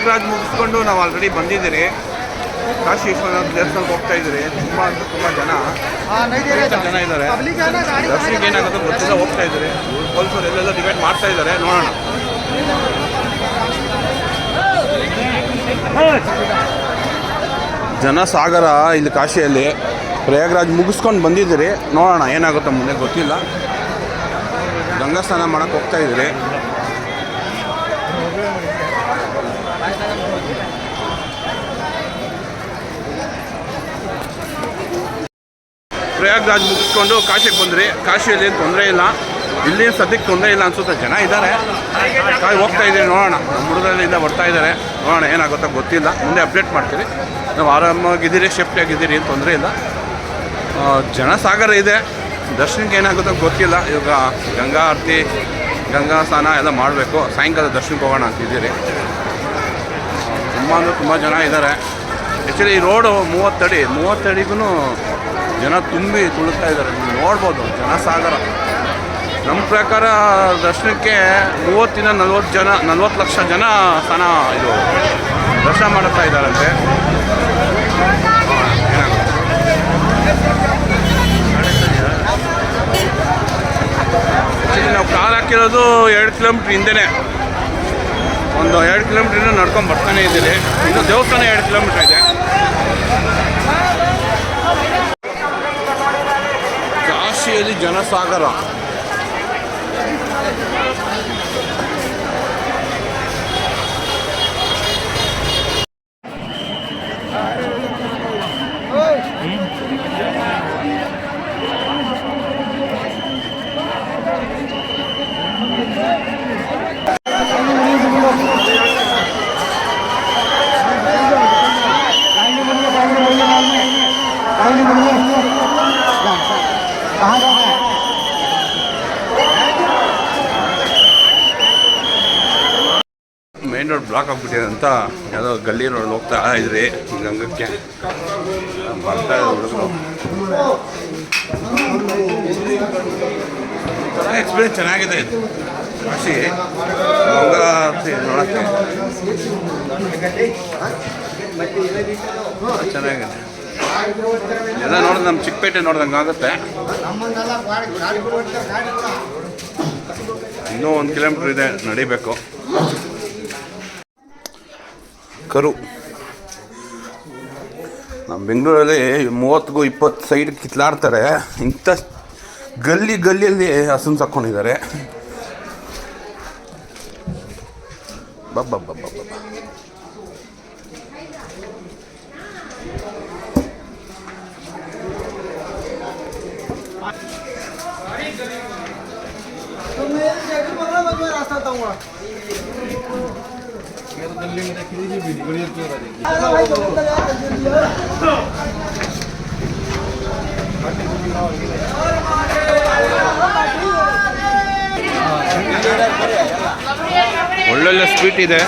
ಪ್ರಯಾಗ್ರಾಜ್ ಮುಗಿಸ್ಕೊಂಡು ನಾವು ಆಲ್ರೆಡಿ ಬಂದಿದ್ದೀರಿ. ಕಾಶಿ ವಿಶ್ವನಾಥ ದೇವಸ್ಥಾನಕ್ಕೆ ಹೋಗ್ತಾ ಇದ್ದೀರಿ. ತುಂಬ ಜನ ಇದ್ದಾರೆ. ದರ್ಶನಕ್ಕೆ ಏನಾಗುತ್ತೆ ಗೊತ್ತಿಲ್ಲ, ಹೋಗ್ತಾ ಇದ್ದಾರೆ. ಪೊಲೀಸರು ಎಲ್ಲೆಲ್ಲ ಡಿಬೇಟ್ ಮಾಡ್ತಾ ಇದ್ದಾರೆ, ನೋಡೋಣ. ಜನಸಾಗರ ಇಲ್ಲಿ ಕಾಶಿಯಲ್ಲಿ. ಪ್ರಯಾಗ್ರಾಜ್ ಮುಗಿಸ್ಕೊಂಡು ಬಂದಿದ್ದೀರಿ, ನೋಡೋಣ ಏನಾಗುತ್ತೋ ಮುಂದೆ ಗೊತ್ತಿಲ್ಲ. ಗಂಗಾ ಸ್ನಾನ ಮಾಡೋಕ್ಕೆ ಹೋಗ್ತಾ ಇದ್ದೀರಿ. ಪ್ರಯಾಗ್ರಾಜ್ ಮುಗಿಸ್ಕೊಂಡು ಕಾಶಿಗೆ ಬಂದ್ರಿ. ಕಾಶಿಯಲ್ಲಿ ಏನು ತೊಂದರೆ ಇಲ್ಲ, ಇಲ್ಲಿ ಸದ್ಯಕ್ಕೆ ತೊಂದರೆ ಇಲ್ಲ ಅನ್ಸುತ್ತೆ. ಜನ ಇದ್ದಾರೆ, ಹೋಗ್ತಾ ಇದ್ದೀರಿ. ನೋಡೋಣ, ನಮ್ಮ ಹುಡುಗರಿಂದ ಬರ್ತಾ ಇದ್ದಾರೆ. ನೋಡೋಣ ಏನಾಗುತ್ತೋ ಗೊತ್ತಿಲ್ಲ, ಮುಂದೆ ಅಪ್ಡೇಟ್ ಮಾಡ್ತೀರಿ. ನಾವು ಆರಾಮಾಗಿದ್ದೀರಿ, ಸೇಫ್ಟಿಯಾಗಿದ್ದೀರಿ, ಏನು ತೊಂದರೆ ಇಲ್ಲ. ಜನಸಾಗರ ಇದೆ. ದರ್ಶನಕ್ಕೆ ಏನಾಗುತ್ತೋ ಗೊತ್ತಿಲ್ಲ. ಇವಾಗ ಗಂಗಾ ಆರತಿ, ಗಂಗಾ ಸ್ನಾನ ಎಲ್ಲ ಮಾಡಬೇಕು. ಸಾಯಂಕಾಲ ದರ್ಶನಕ್ಕೆ ಹೋಗೋಣ ಅಂತಿದ್ದೀರಿ. ತುಂಬ ಜನ ಇದ್ದಾರೆ. ಆ್ಯಕ್ಚುಲಿ ಈ ರೋಡು 30 ಅಡಿಗೂ ಜನ ತುಂಬಿ ತುಳುಕ್ತಾ ಇದ್ದಾರೆ. ನೀವು ನೋಡ್ಬೋದು ಜನಸಾಗರ. ನಮ್ಮ ಪ್ರಕಾರ ದರ್ಶನಕ್ಕೆ 30-40 ಲಕ್ಷ ಜನ ಸ್ನಾನ ಇದು ದರ್ಶನ ಮಾಡುತ್ತಾ ಇದ್ದಾರಂತೆ. ಆ್ಯಕ್ಚುಲಿ ನಾವು ಕಾರ್ ಹಾಕಿರೋದು 2 ಕಿಲೋಮೀಟ್ರ್ ಹಿಂದೆನೇ. ಒಂದು 2 ಕಿಲೋಮೀಟ್ರಿಂದ ನಡ್ಕೊಂಡು ಬರ್ತಾನೆ ಇದ್ದೀರಿ. ಇನ್ನು ದೇವಸ್ಥಾನ 2 ಕಿಲೋಮೀಟ್ರ್ ಇದೆ. ಕಾಶಿಯಲ್ಲಿ ಜನಸಾಗರ. ಮೇನ್ ರೋಡ್ ಬ್ಲಾಕ್ ಆಗಿಬಿಟ್ಟಿದೆ ಅಂತ ಯಾವುದೋ ಗಲ್ಲಿ ರೋಡ್ ಹೋಗ್ತಾ ಇದ್ರಿ. ಗಂಗಕ್ಕೆ ಬರ್ತಾ ಇದೆ ಹುಡುಗರು. ಎಕ್ಸ್ಪೀರಿಯನ್ಸ್ ಚೆನ್ನಾಗಿದೆ ಇದು ಕಾಶಿ ಗಂಗಾ ನೋಡೋಕ್ಕೆ ಚೆನ್ನಾಗಿದೆ. ಎಲ್ಲ ನೋಡಿದ್ರೆ ನಮ್ಮ ಚಿಕ್ಕಪೇಟೆ ನೋಡ್ದಂಗೆ ಆಗುತ್ತೆ. ಇನ್ನೂ 1 ಕಿಲೋಮೀಟ್ರ್ ಇದೆ, ನಡಿಬೇಕು. ಕರು ನಮ್ಮ ಬೆಂಗಳೂರಲ್ಲಿ 30-20 ಸೈಡ್ ಕಿತ್ಲಾಡ್ತಾರೆ. ಇಂಥ ಗಲ್ಲಿಯಲ್ಲಿ ಹಸುನ್ ಸಾಕ್ಕೊಂಡಿದ್ದಾರೆ. ಬಬ್ಬ ಒಳ್ಳೊಳ್ಳೆ ಸ್ವೀಟ್ ಇದೆ.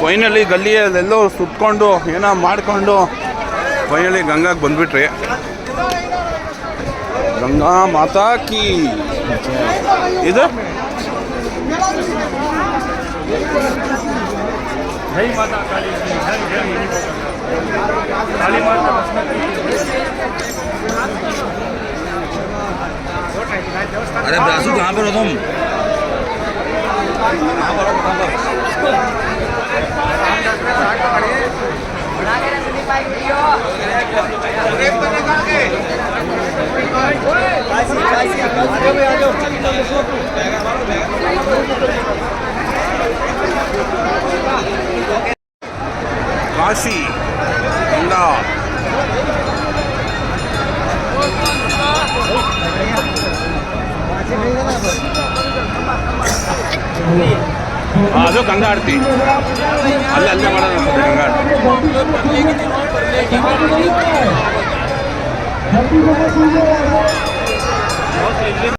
ಫೈನಲಿ ಗಲ್ಲಿಯಲ್ಲೆಲ್ಲೋ ಸುತ್ಕೊಂಡು ಏನೋ ಮಾಡಿಕೊಂಡು ಫೈನಲಿ ಗಂಗಾಗೆ ಬಂದ್ಬಿಟ್ರಿ. ಗಂಗಾ ಮಾತಾ ಕಿ ಇದು जय माता काली की जय जय काली माता अरे ब्रासू कहाँ पर हो तुम? काशी गंगा ಅದು ಗಂಗಾ ಆರತಿ ಅಲ್ಲೇ ಮಾಡೋದು ಗಂಗಾ ಆರತಿ